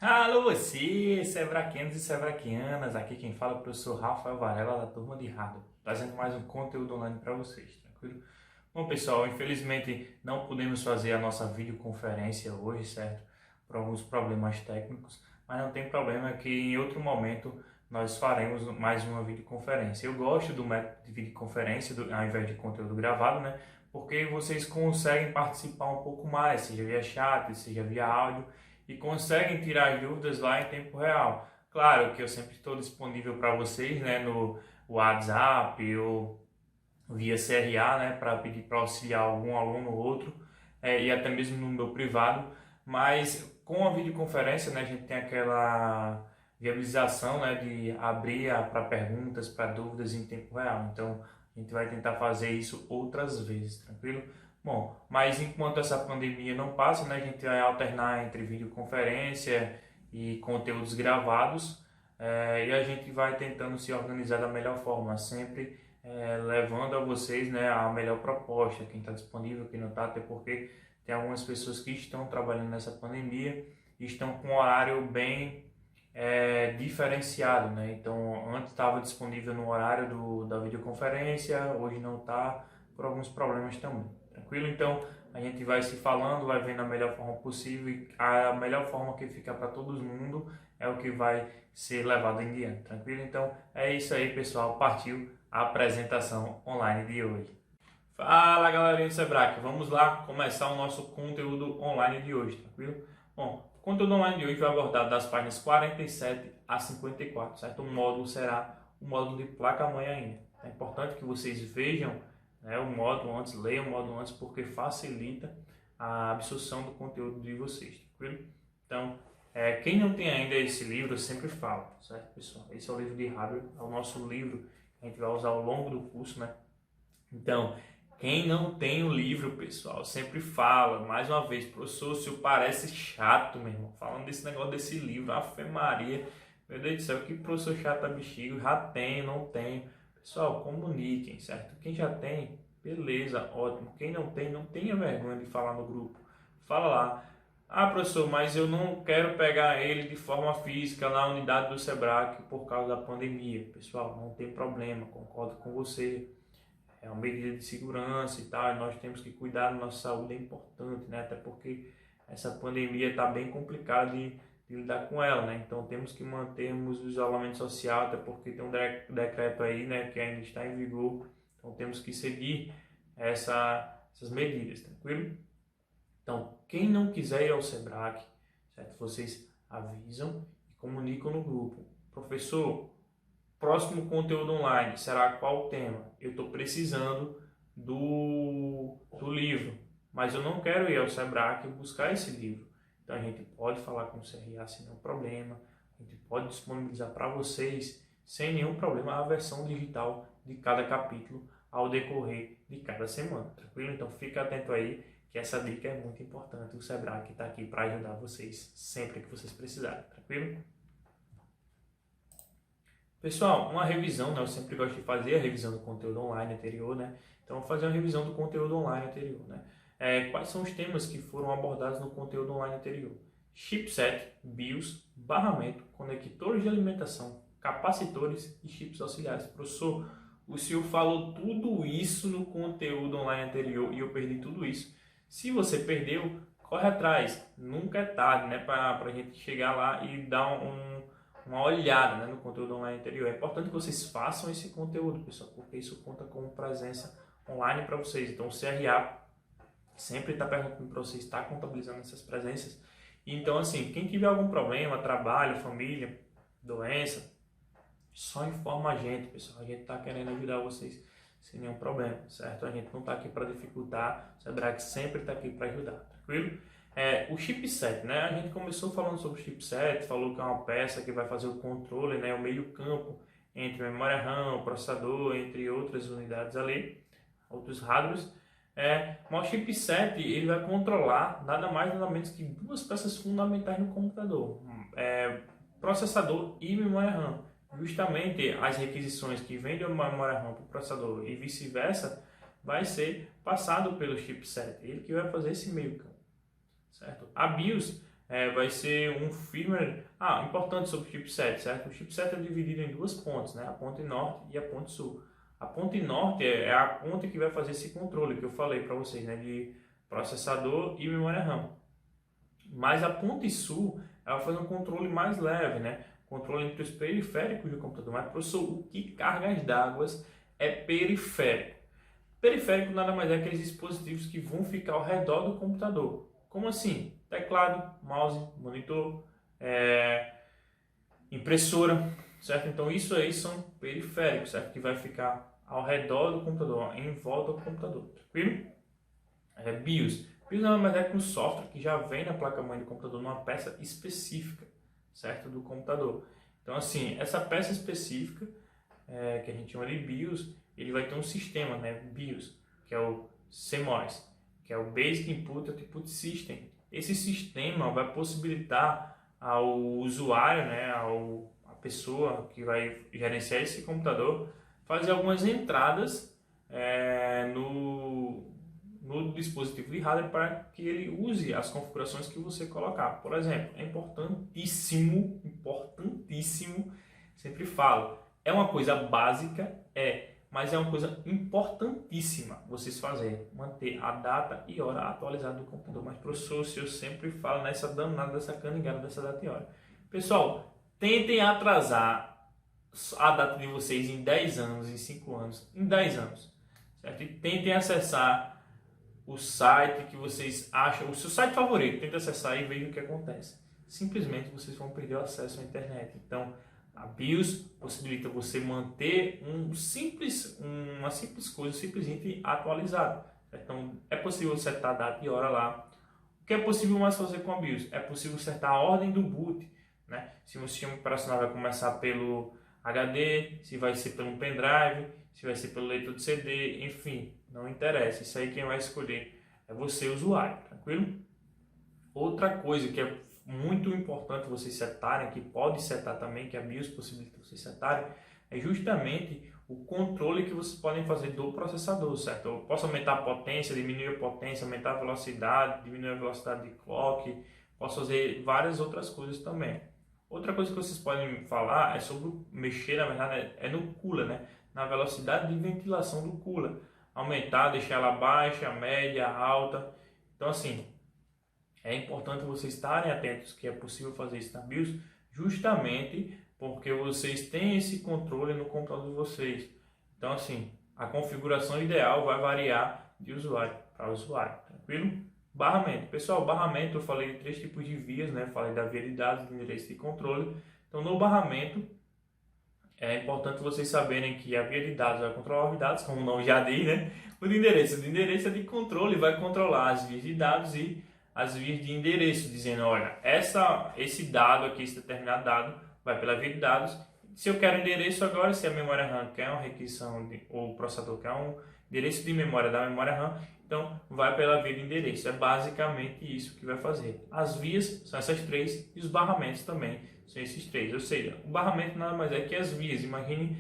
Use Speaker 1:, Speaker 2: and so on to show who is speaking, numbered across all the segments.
Speaker 1: Alô você, sebraquianos e sebraquianas, aqui quem fala é o professor Rafael Varela da turma de Hardware, trazendo mais um conteúdo online para vocês, tranquilo? Bom pessoal, infelizmente não pudemos fazer a nossa videoconferência hoje, certo? Por alguns problemas técnicos, mas não tem problema que em outro momento nós faremos mais uma videoconferência. Eu gosto do método de videoconferência ao invés de conteúdo gravado, né? Porque vocês conseguem participar um pouco mais, seja via chat, seja via áudio, e conseguem tirar as dúvidas lá em tempo real. Claro que eu sempre estou disponível para vocês, né, no WhatsApp ou via CRA, né, para pedir para auxiliar algum aluno ou outro, e até mesmo no meu privado, mas com a videoconferência, né, a gente tem aquela viabilização, né, de abrir para perguntas, para dúvidas em tempo real. Então, a gente vai tentar fazer isso outras vezes, tranquilo? Bom, mas enquanto essa pandemia não passa, né, a gente vai alternar entre videoconferência e conteúdos gravados, e a gente vai tentando se organizar da melhor forma, sempre levando a vocês, né, a melhor proposta, quem está disponível, quem não está, até porque tem algumas pessoas que estão trabalhando nessa pandemia e estão com um horário bem diferenciado, né? Então, antes estava disponível no horário da videoconferência, hoje não está, por alguns problemas também. Tranquilo? Então, a gente vai se falando, vai vendo a melhor forma possível e a melhor forma que fica para todo mundo é o que vai ser levado em diante. Tranquilo? Então, é isso aí, pessoal. Partiu a apresentação online de hoje. Fala, galerinha do Sebrae, vamos lá começar o nosso conteúdo online de hoje, tranquilo? Bom, o conteúdo online de hoje vai abordar das páginas 47 a 54, certo? O módulo será o módulo de placa-mãe ainda. É importante que vocês vejam, né, o módulo antes, leiam o módulo antes, porque facilita a absorção do conteúdo de vocês, tranquilo? Então, quem não tem ainda esse livro, eu sempre falo, certo, pessoal? Esse é o livro de hardware, é o nosso livro que a gente vai usar ao longo do curso, né? Então, quem não tem o livro, pessoal, sempre fala, mais uma vez, professor, o senhor parece chato, meu irmão, falando desse negócio desse livro, Ave Maria, meu Deus do céu, que professor chato é bexigo, já tenho, não tenho. Pessoal, comuniquem, certo? Quem já tem, beleza, ótimo. Quem não tem, não tenha vergonha de falar no grupo. Fala lá. Ah, professor, mas eu não quero pegar ele de forma física na unidade do Sebrae por causa da pandemia. Pessoal, não tem problema, concordo com você. É uma medida de segurança e tal, e nós temos que cuidar da nossa saúde, é importante, né? Até porque essa pandemia está bem complicada de lidar com ela, né? Então temos que mantermos o isolamento social, até porque tem um decreto aí, né, que ainda está em vigor, então temos que seguir essas medidas, tranquilo? Então, quem não quiser ir ao SEBRAC, certo? Vocês avisam e comunicam no grupo. Professor, próximo conteúdo online será qual o tema? Eu estou precisando do livro, mas eu não quero ir ao Sebrae buscar esse livro. Então a gente pode falar com o CRA sem nenhum problema, a gente pode disponibilizar para vocês sem nenhum problema a versão digital de cada capítulo ao decorrer de cada semana, tranquilo? Então fica atento aí que essa dica é muito importante. O Sebrae está aqui para ajudar vocês sempre que vocês precisarem, tranquilo? Pessoal, uma revisão, né? Eu sempre gosto de fazer a revisão do conteúdo online anterior, né? Então, vou fazer uma revisão do conteúdo online anterior, né? Quais são os temas que foram abordados no conteúdo online anterior? Chipset, BIOS, barramento, conectores de alimentação, capacitores e chips auxiliares. Professor, o senhor falou tudo isso no conteúdo online anterior e eu perdi tudo isso. Se você perdeu, corre atrás. Nunca é tarde, né? Para a gente chegar lá e dar uma olhada, né, no conteúdo online anterior. É importante que vocês façam esse conteúdo, pessoal, porque isso conta como presença online para vocês. Então, o CRA sempre está perguntando para vocês, está contabilizando essas presenças. Então, assim, quem tiver algum problema, trabalho, família, doença, só informa a gente, pessoal. A gente está querendo ajudar vocês sem nenhum problema, certo? A gente não está aqui para dificultar, o Sebrae sempre está aqui para ajudar, tranquilo? O chipset, né? A gente começou falando sobre o chipset, falou que é uma peça que vai fazer o controle, né? O meio campo entre memória RAM, processador, entre outras unidades ali, outros hardwares. Mas o chipset ele vai controlar nada mais nada menos que duas peças fundamentais no computador, processador e memória RAM. Justamente as requisições que vêm da memória RAM para o processador e vice-versa vai ser passado pelo chipset, ele que vai fazer esse meio campo. Certo? A BIOS vai ser um firmware. Importante sobre o chipset, certo? O chipset é dividido em duas pontes, né? A ponte norte e a ponte sul. A ponte norte é a ponte que vai fazer esse controle que eu falei para vocês, né? De processador e memória RAM. Mas a ponte sul, ela vai fazer um controle mais leve, né? Controle entre os periféricos do computador. Mas, professor, o que cargas d'água é periférico? Periférico nada mais é aqueles dispositivos que vão ficar ao redor do computador. Como assim? Teclado, mouse, monitor, impressora, certo? Então isso aí são periféricos, certo? Que vai ficar ao redor do computador, em volta do computador, tranquilo? BIOS. BIOS nada mais é que um software que já vem na placa-mãe do computador, numa peça específica, certo? Do computador. Então assim, essa peça específica, que a gente chama de BIOS, ele vai ter um sistema, né? BIOS, que é o CMOS, que é o Basic Input Output System. Esse sistema vai possibilitar ao usuário, né, a pessoa que vai gerenciar esse computador, fazer algumas entradas no dispositivo de hardware para que ele use as configurações que você colocar. Por exemplo, é importantíssimo, sempre falo, é uma coisa básica, mas é uma coisa importantíssima vocês fazerem, manter a data e hora atualizada do computador. Mas, professor, se eu sempre falo nessa danada, dessa canigada, dessa data e hora. Pessoal, tentem atrasar a data de vocês em 10 anos, em 5 anos, em 10 anos. Certo? E tentem acessar o site que vocês acham, o seu site favorito, tentem acessar e veja o que acontece. Simplesmente vocês vão perder o acesso à internet. Então, a BIOS possibilita você manter uma simples coisa, simplesmente atualizada. Então, é possível setar data e hora lá. O que é possível mais fazer com a BIOS? É possível setar a ordem do boot, né? Se o sistema operacional vai começar pelo HD, se vai ser pelo pendrive, se vai ser pelo leitor de CD, enfim, não interessa. Isso aí quem vai escolher é você, usuário, tranquilo? Outra coisa que é muito importante vocês setarem, que pode setar também, que a BIOS possibilita vocês setarem, é justamente o controle que vocês podem fazer do processador, certo? Eu posso aumentar a potência, diminuir a potência, aumentar a velocidade, diminuir a velocidade de clock, posso fazer várias outras coisas também. Outra coisa que vocês podem falar é sobre mexer, na verdade, é no cooler, né? Na velocidade de ventilação do cooler. Aumentar, deixar ela baixa, média, alta. Então assim, é importante vocês estarem atentos que é possível fazer isso na BIOS, justamente porque vocês têm esse controle no computador de vocês. Então assim, a configuração ideal vai variar de usuário para usuário, tranquilo? Barramento. Pessoal, barramento eu falei de 3 tipos de vias, né? Falei da via de dados, do endereço de controle. Então no barramento, é importante vocês saberem que a via de dados vai controlar os dados, como o nome já diz, né? O de endereço é de controle, vai controlar as vias de dados e as vias de endereço, dizendo, olha, esse dado aqui, esse determinado dado, vai pela via de dados. Se eu quero endereço agora, se a memória RAM quer uma requisição, ou o processador quer um endereço de memória da memória RAM, então vai pela via de endereço. É basicamente isso que vai fazer. As vias são essas 3 e os barramentos também são esses 3. Ou seja, o barramento nada mais é que as vias. Imagine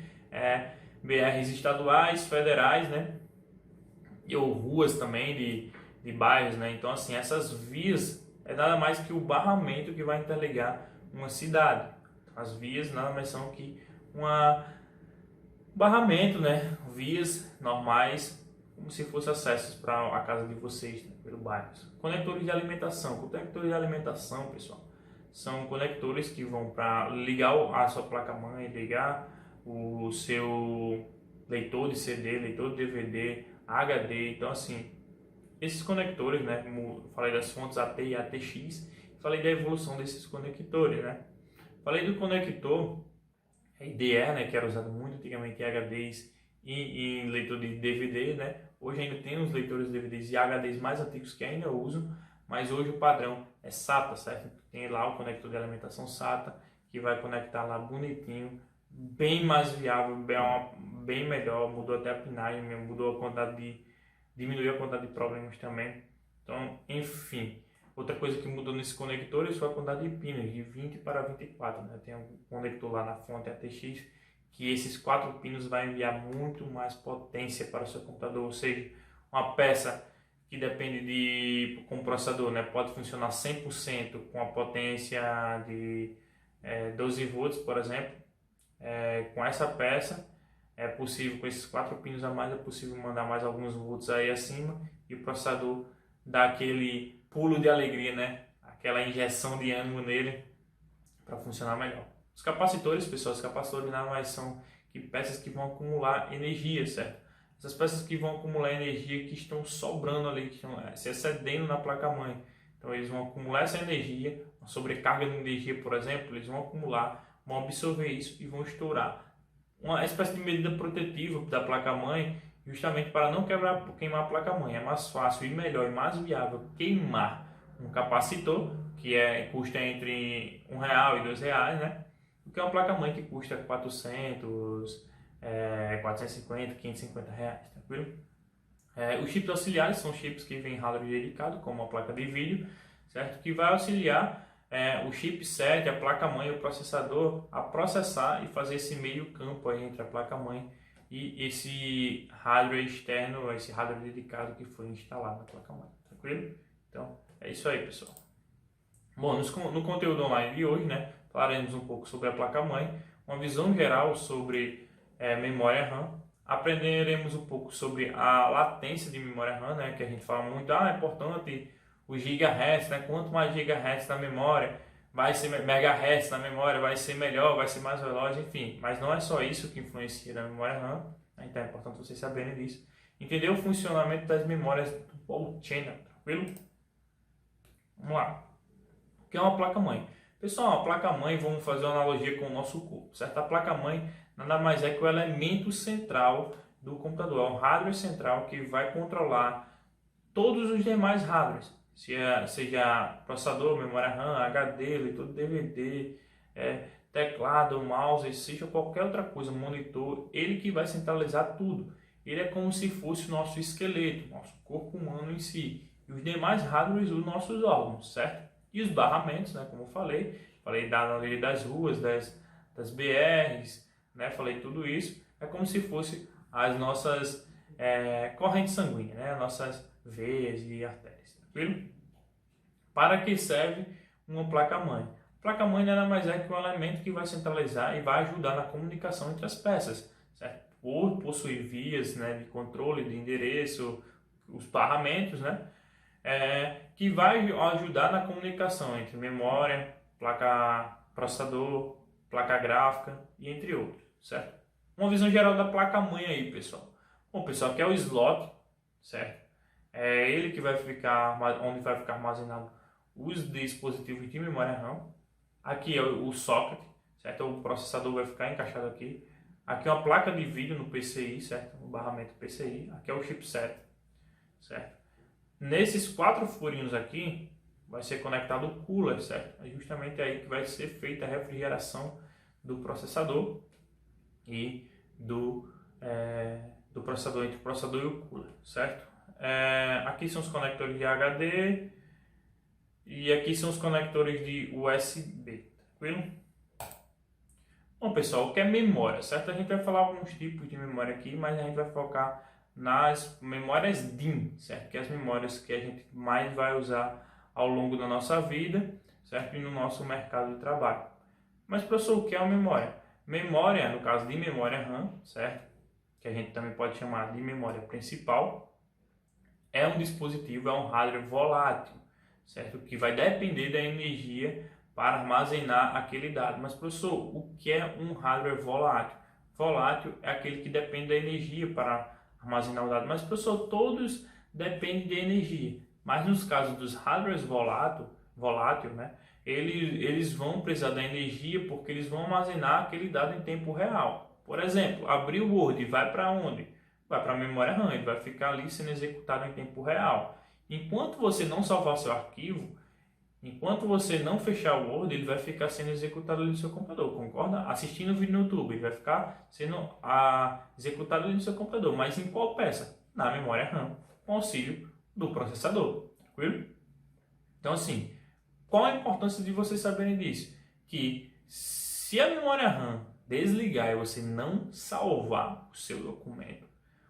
Speaker 1: BRs estaduais, federais, né? Ou ruas também de bairros, né? Então assim, essas vias é nada mais que o barramento que vai interligar uma cidade. As vias nada mais são que um barramento, né? Vias normais, como se fossem acessos para a casa de vocês, né? Pelo bairro. Conectores de alimentação. Conectores de alimentação, pessoal, são conectores que vão para ligar a sua placa-mãe, ligar o seu leitor de CD, leitor de DVD, HD. Então assim, esses conectores, né, como eu falei das fontes AT e ATX, falei da evolução desses conectores, né. Falei do conector IDE, né, que era usado muito antigamente em HDs e em leitor de DVD, né. Hoje ainda tem os leitores de DVDs e HDs mais antigos que ainda usam, mas hoje o padrão é SATA, certo? Tem lá o conector de alimentação SATA, que vai conectar lá bonitinho, bem mais viável, bem melhor, mudou até a pinagem, mudou a quantidade diminuiu a quantidade de problemas também. Então, enfim, outra coisa que mudou nesses conectores foi a quantidade de pinos, de 20 para 24, né? Tem um conector lá na fonte ATX, que esses 4 pinos vai enviar muito mais potência para o seu computador, ou seja, uma peça que depende de, como processador, né, pode funcionar 100% com a potência de 12 volts, por exemplo. Com essa peça é possível, com esses 4 pinos a mais, é possível mandar mais alguns volts aí acima e o processador dá aquele pulo de alegria, né, aquela injeção de ânimo nele para funcionar melhor. Os capacitores, pessoal, os capacitores nada mais são que peças que vão acumular energia, certo? Essas peças que vão acumular energia que estão sobrando ali, que estão se excedendo na placa-mãe. Então eles vão acumular essa energia, uma sobrecarga de energia, por exemplo, eles vão acumular, vão absorver isso e vão estourar. Uma espécie de medida protetiva da placa-mãe, justamente para não queimar a placa-mãe. É mais fácil e melhor e mais viável queimar um capacitor, que custa entre R$1 e R$2, né? Do que uma placa-mãe que custa 400, 450, R$550, tranquilo? Os chips auxiliares são chips que vêm hardware dedicado, como a placa de vídeo, certo? Que vai auxiliar o chipset, a placa-mãe e o processador a processar e fazer esse meio campo aí entre a placa-mãe e esse hardware externo, esse hardware dedicado que foi instalado na placa-mãe, tranquilo? Então, é isso aí, pessoal. Bom, no conteúdo online de hoje, né, falaremos um pouco sobre a placa-mãe, uma visão geral sobre memória RAM, aprenderemos um pouco sobre a latência de memória RAM, né, que a gente fala muito, é importante o gigahertz, né, quanto mais gigahertz na memória, vai ser megahertz na memória, vai ser melhor, vai ser mais veloz, enfim, mas não é só isso que influencia na memória RAM, né, então é importante vocês saberem disso. Entender o funcionamento das memórias do Paul Channel, tranquilo? Vamos lá. O que é uma placa-mãe? Pessoal, a placa-mãe, vamos fazer uma analogia com o nosso corpo, certo? A placa-mãe nada mais é que o elemento central do computador, é um hardware central que vai controlar todos os demais hardwares, seja processador, memória RAM, HD, leitor de DVD, teclado, mouse, seja qualquer outra coisa, monitor, ele que vai centralizar tudo. Ele é como se fosse o nosso esqueleto, nosso corpo humano em si, e os demais hardwares, os nossos órgãos, certo? E os barramentos, né, como eu falei da lei das ruas, das BRs, né, falei tudo isso, é como se fosse as nossas correntes sanguíneas, né, as nossas veias e artérias, tranquilo? Para que serve uma placa-mãe? Placa-mãe nada mais é que um elemento que vai centralizar e vai ajudar na comunicação entre as peças, certo? Por possuir vias, né, de controle de endereço, os barramentos, né, que vai ajudar na comunicação entre memória, placa processador, placa gráfica e entre outros, certo? Uma visão geral da placa-mãe aí, pessoal. Bom, pessoal, aqui é o slot, certo? É ele que vai ficar, onde vai ficar armazenado os dispositivos de memória RAM. Aqui é o socket, certo? O processador vai ficar encaixado aqui. Aqui é uma placa de vídeo no PCI, certo? O barramento PCI. Aqui é o chipset, certo? Nesses 4 furinhos aqui vai ser conectado o cooler, certo? É justamente aí que vai ser feita a refrigeração do processador e do processador, entre o processador e o cooler, certo? Aqui são os conectores de HD e aqui são os conectores de USB, tranquilo? Bom, pessoal, o que é memória, certo? A gente vai falar alguns tipos de memória aqui, mas a gente vai focar nas memórias DIMM, certo? Que é as memórias que a gente mais vai usar ao longo da nossa vida, certo? E no nosso mercado de trabalho. Mas, professor, o que é uma memória? Memória, no caso de memória RAM, certo? Que a gente também pode chamar de memória principal, é um dispositivo, é um hardware volátil, certo? Que vai depender da energia para armazenar aquele dado. Mas, professor, o que é um hardware volátil? Volátil é aquele que depende da energia para armazenar o dado. Mas, professor, todos dependem de energia. Mas nos casos dos hardwares volátil, né, eles vão precisar da energia porque eles vão armazenar aquele dado em tempo real. Por exemplo, abrir o Word vai para onde? Vai para a memória RAM, ele vai ficar ali sendo executado em tempo real. Enquanto você não salvar seu arquivo, enquanto você não fechar o Word, ele vai ficar sendo executado ali no seu computador, concorda? Assistindo o vídeo no YouTube, ele vai ficar sendo executado ali no seu computador. Mas em qual peça? Na memória RAM, com auxílio do processador, tranquilo? Então assim, qual a importância de vocês saberem disso? Que se a memória RAM desligar e você não salvar o seu documento,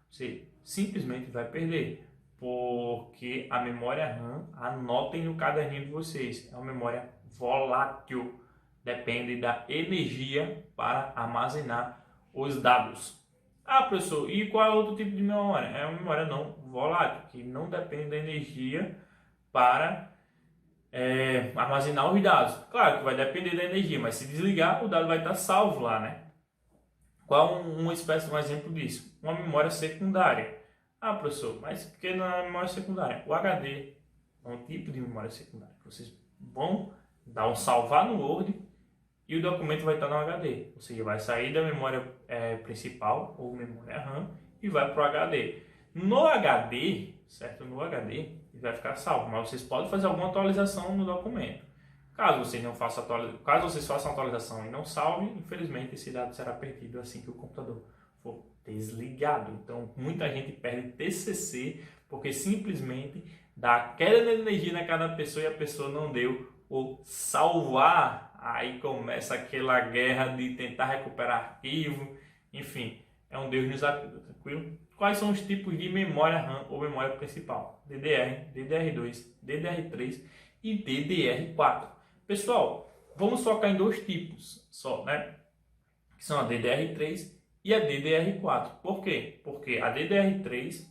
Speaker 1: você simplesmente vai perder. Porque a memória RAM, anotem no caderninho de vocês, é uma memória volátil, depende da energia para armazenar os dados. Ah, professor, e qual é outro tipo de memória? É uma memória não volátil, que não depende da energia para armazenar os dados. Claro que vai depender da energia, mas se desligar, o dado vai estar salvo lá, né? Qual uma espécie, um exemplo disso? Uma memória secundária. Ah, professor, mas o que não é memória secundária? O HD é um tipo de memória secundária. Vocês vão dar um salvar no Word e o documento vai estar no HD. Ou seja, vai sair da memória principal ou memória RAM e vai para o HD. No HD, certo? No HD, ele vai ficar salvo, mas vocês podem fazer alguma atualização no documento. Caso vocês não façam caso vocês façam a atualização e não salve, infelizmente esse dado será perdido assim que o computador for desligado. Então, muita gente perde TCC porque simplesmente dá queda de energia na cada pessoa e a pessoa não deu o salvar. Aí começa aquela guerra de tentar recuperar arquivo, enfim, é um Deus nos acuda, tranquilo? Quais são os tipos de memória RAM ou memória principal? DDR, DDR2, DDR3 e DDR4. Pessoal, vamos focar em dois tipos só, né? Que são a DDR3 e a DDR4. Por quê? Porque a DDR3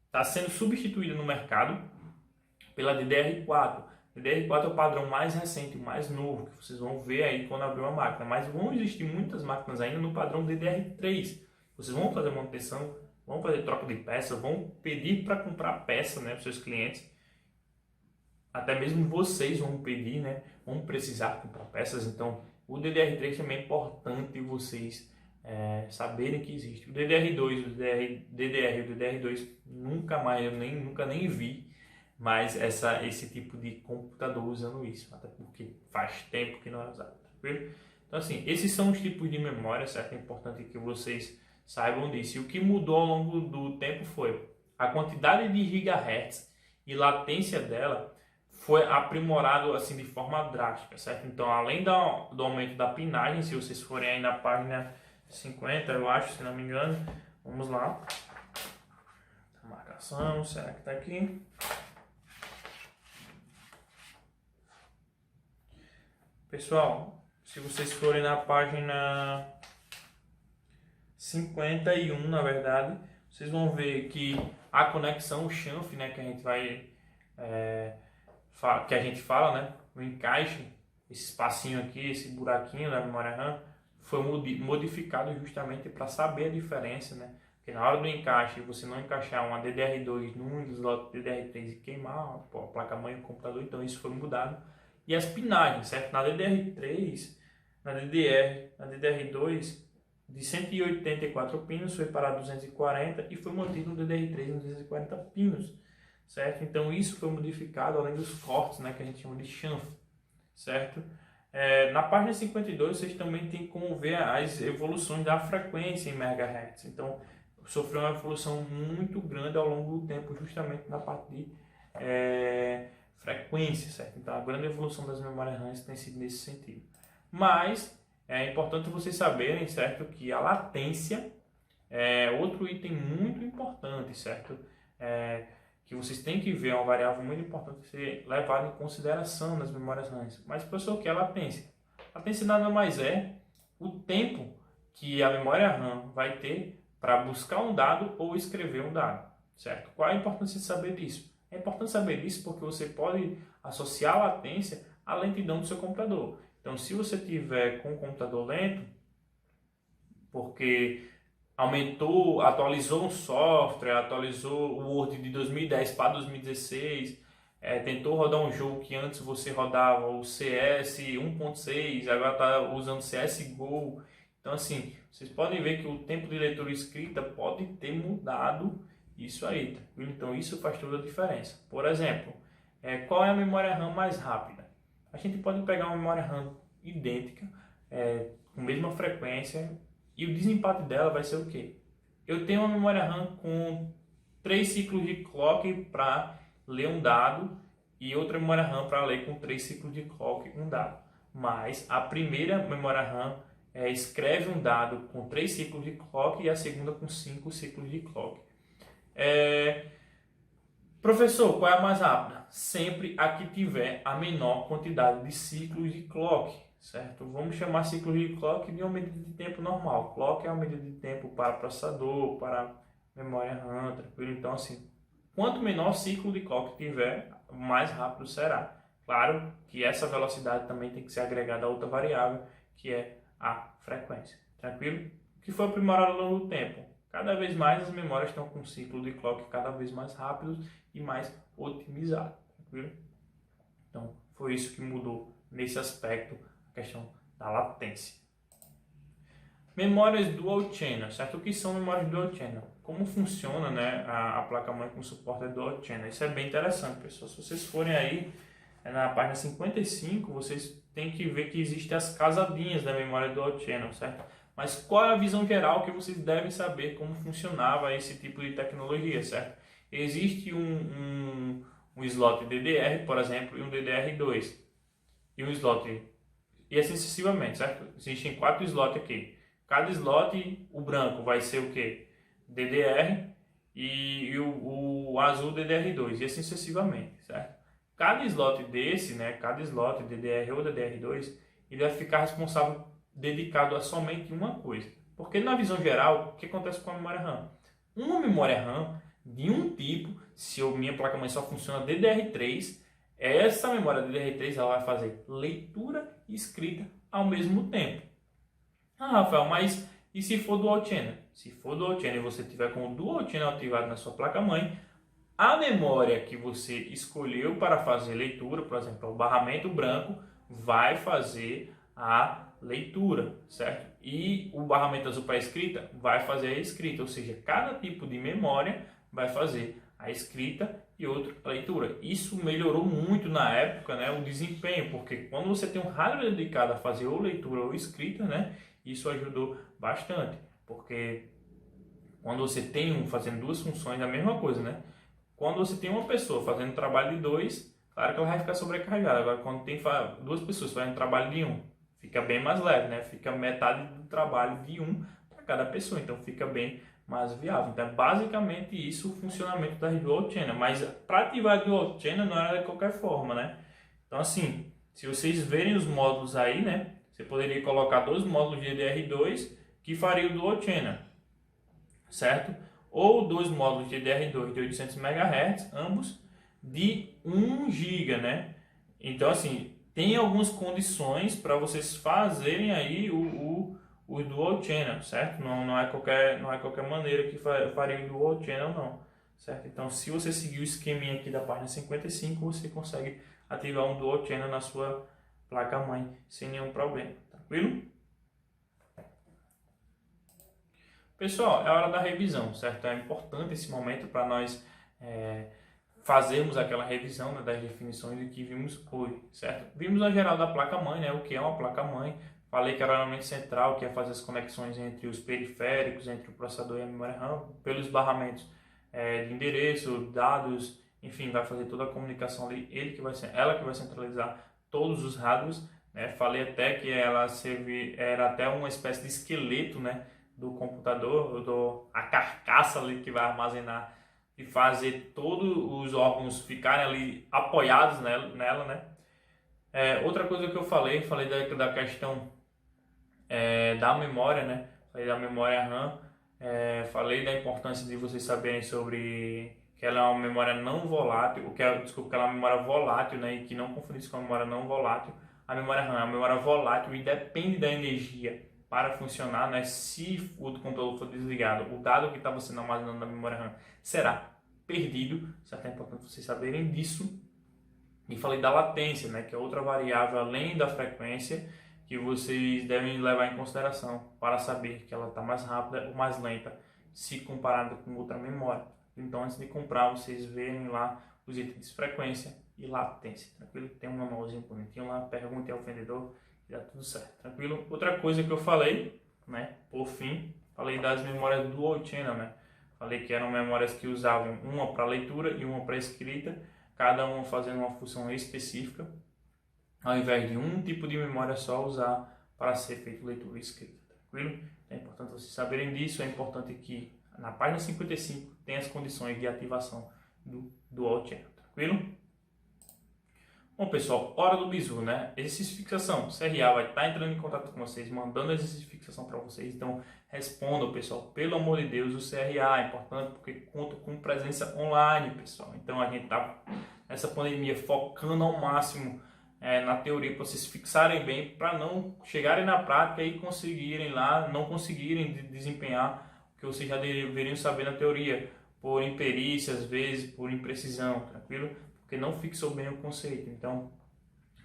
Speaker 1: está sendo substituída no mercado pela DDR4. DDR4 é o padrão mais recente, o mais novo, que vocês vão ver aí quando abrir uma máquina. Mas vão existir muitas máquinas ainda no padrão DDR3. Vocês vão fazer manutenção, vão fazer troca de peça, vão pedir para comprar peça, né, para os seus clientes. Até mesmo vocês vão pedir, né, vão precisar comprar peças. Então, o DDR3 também é importante vocês saberem que existe. O DDR2, o DDR e o DDR2 nunca mais, eu nunca nem vi mais esse tipo de computador usando isso, até porque faz tempo que não é usado, tranquilo? Então, assim, esses são os tipos de memória, certo? É importante que vocês saibam disso. E o que mudou ao longo do tempo foi a quantidade de gigahertz e latência dela foi aprimorado assim de forma drástica, certo? Então, além do aumento da pinagem, se vocês forem aí na página 50, eu acho, se não me engano, vamos lá. A marcação, será que está aqui? Pessoal, se vocês forem na página 51, na verdade, vocês vão ver que a conexão, o chanfre, né, que a gente vai que a gente fala, né, o encaixe, esse espacinho aqui, esse buraquinho da memória RAM, foi modificado justamente para saber a diferença, né? Porque na hora do encaixe, você não encaixar uma DDR2 num slot DDR3 e queimar a placa-mãe do computador, então isso foi mudado. E as pinagens, certo? Na DDR3, na DDR2, de 184 pinos foi para 240 e foi mantido no DDR3 em 240 pinos, certo? Então isso foi modificado, além dos cortes, né, que a gente chama de chanfre, certo? Na página 52 vocês também tem como ver as evoluções da frequência em megahertz. Então sofreu uma evolução muito grande ao longo do tempo, justamente na parte de frequência, certo? Então a grande evolução das memórias RAM tem sido nesse sentido. Mas é importante vocês saberem, certo, que a latência é outro item muito importante, certo? Que vocês têm que ver, é uma variável muito importante ser levada em consideração nas memórias RAM. Mas, professor, o que é a latência? A latência nada mais é o tempo que a memória RAM vai ter para buscar um dado ou escrever um dado, certo? Qual é a importância de saber disso? É importante saber disso porque você pode associar a latência à lentidão do seu computador. Então, se você tiver com um computador lento, porque atualizou um software, atualizou o Word de 2010 para 2016, tentou rodar um jogo que antes você rodava o CS 1.6, agora está usando CSGO. Então, assim, vocês podem ver que o tempo de leitura e escrita pode ter mudado isso aí, tranquilo? Então, isso faz toda a diferença. Por exemplo, qual é a memória RAM mais rápida? A gente pode pegar uma memória RAM idêntica, com a mesma frequência, e o desempate dela vai ser o quê? Eu tenho uma memória RAM com 3 ciclos de clock para ler um dado e outra memória RAM para ler com 3 ciclos de clock um dado. Mas a primeira memória RAM escreve um dado com 3 ciclos de clock e a segunda com 5 ciclos de clock. Professor, qual é a mais rápida? Sempre a que tiver a menor quantidade de ciclos de clock, certo? Vamos chamar ciclos de clock de uma medida de tempo normal. Clock é uma medida de tempo para processador, para memória RAM, tranquilo? Então, assim, quanto menor ciclo de clock tiver, mais rápido será. Claro que essa velocidade também tem que ser agregada a outra variável, que é a frequência, tranquilo? O que foi aprimorado ao longo do tempo? Cada vez mais as memórias estão com um ciclo de clock cada vez mais rápidos e mais otimizado, tranquilo? Então, foi isso que mudou nesse aspecto, a questão da latência. Memórias Dual Channel, certo? O que são memórias Dual Channel? Como funciona, né, a placa-mãe com suporte a Dual Channel? Isso é bem interessante, pessoal. Se vocês forem aí na página 55, vocês têm que ver que existem as casadinhas da memória Dual Channel, certo? Mas qual é a visão geral que vocês devem saber como funcionava esse tipo de tecnologia, certo? Existe um slot DDR, por exemplo, e um DDR2. E um slot, e assim sucessivamente, certo? Existem 4 slots aqui. Cada slot, o branco vai ser o quê? DDR e o azul DDR2, e assim sucessivamente, certo? Cada slot desse, né, cada slot DDR ou DDR2, ele vai ficar responsável, dedicado a somente uma coisa. Porque na visão geral, o que acontece com a memória RAM? Uma memória RAM de um tipo, se a minha placa-mãe só funciona DDR3, essa memória DDR3 ela vai fazer leitura e escrita ao mesmo tempo. Ah, Rafael, mas e se for Dual Channel? Se for Dual Channel e você tiver com o Dual Channel ativado na sua placa-mãe, a memória que você escolheu para fazer leitura, por exemplo, o barramento branco, vai fazer a leitura, certo? E o barramento azul para a escrita vai fazer a escrita, ou seja, cada tipo de memória vai fazer a escrita e outra a leitura. Isso melhorou muito na época, né, o desempenho, porque quando você tem um hardware dedicado a fazer ou leitura ou escrita, né, isso ajudou bastante, porque quando você tem fazendo duas funções, é a mesma coisa, né? Quando você tem uma pessoa fazendo trabalho de dois, claro que ela vai ficar sobrecarregada. Agora, quando tem duas pessoas fazendo trabalho de um, fica bem mais leve, né? Fica metade do trabalho de um para cada pessoa, então fica bem mais viável. Então, é basicamente isso o funcionamento das Dual Channel. Mas para ativar a Dual Channel não era de qualquer forma, né? Então, assim, se vocês verem os módulos aí, né? Você poderia colocar 2 módulos de DDR2 que faria o Dual Channel, certo? Ou 2 módulos de DDR2 de 800 MHz, ambos de 1 GB, né? Então, assim, tem algumas condições para vocês fazerem aí o Dual Channel, certo? Não é qualquer maneira que faria o Dual Channel, não, certo? Então, se você seguir o esqueminha aqui da página 55, você consegue ativar um Dual Channel na sua placa-mãe sem nenhum problema, tranquilo? Pessoal, é hora da revisão, certo? É importante esse momento para nós fazermos aquela revisão, né, das definições do que vimos hoje, certo? Vimos a geral da placa-mãe, né, o que é uma placa-mãe. Falei que era o elemento central, que é fazer as conexões entre os periféricos, entre o processador e a memória RAM, pelos barramentos de endereço, dados, enfim, vai fazer toda a comunicação ali. Ela que vai centralizar todos os hardwares, né? Falei até que ela era até uma espécie de esqueleto, né, do computador, a carcaça ali que vai armazenar e fazer todos os órgãos ficarem ali apoiados nela, né? Outra coisa que eu falei da questão da memória, né? Falei da memória RAM, falei da importância de vocês saberem sobre que ela é uma memória não volátil, que ela é uma memória volátil, né? E que não confundir isso com a memória não volátil. A memória RAM é uma memória volátil e depende da energia para funcionar, né? Se o computador for desligado, o dado que estava sendo armazenado na memória RAM será perdido, certo? É importante vocês saberem disso. E falei da latência, né? Que é outra variável além da frequência que vocês devem levar em consideração para saber que ela está mais rápida ou mais lenta se comparada com outra memória. Então, antes de comprar, vocês verem lá os itens de frequência e latência, tranquilo? Tem um manualzinho bonitinho lá, pergunte ao vendedor e dá tudo certo, tranquilo? Outra coisa que eu falei, né, por fim, falei das memórias Dual Channel, né? Falei que eram memórias que usavam uma para leitura e uma para escrita, cada uma fazendo uma função específica, ao invés de um tipo de memória só usar para ser feito leitura e escrita, tranquilo? É importante vocês saberem disso, é importante que na página 55 tem as condições de ativação do Dual Channel, tranquilo? Bom, pessoal, hora do bizu, né? Exercício de fixação. O CRA vai estar entrando em contato com vocês, mandando exercício de fixação para vocês. Então, respondam, pessoal. Pelo amor de Deus, o CRA é importante porque conta com presença online, pessoal. Então, a gente está nessa pandemia focando ao máximo na teoria para vocês fixarem bem, para não chegarem na prática e conseguirem lá, não conseguirem desempenhar o que vocês já deveriam saber na teoria, por imperícia, às vezes, por imprecisão, tranquilo? Porque não fixou bem o conceito. Então,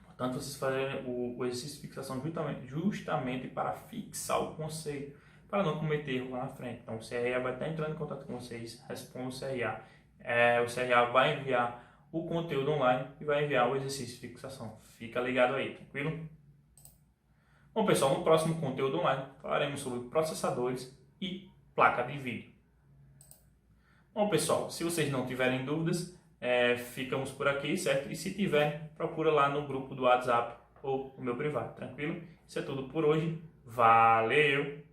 Speaker 1: portanto, vocês fazerem o exercício de fixação justamente para fixar o conceito, para não cometer erro lá na frente. Então, o CRA vai estar entrando em contato com vocês, responda o CRA. O CRA vai enviar o conteúdo online e vai enviar o exercício de fixação. Fica ligado aí, tranquilo? Bom, pessoal, no próximo conteúdo online falaremos sobre processadores e placa de vídeo. Bom, pessoal, se vocês não tiverem dúvidas, ficamos por aqui, certo? E se tiver, procura lá no grupo do WhatsApp ou no meu privado, tranquilo? Isso é tudo por hoje. Valeu!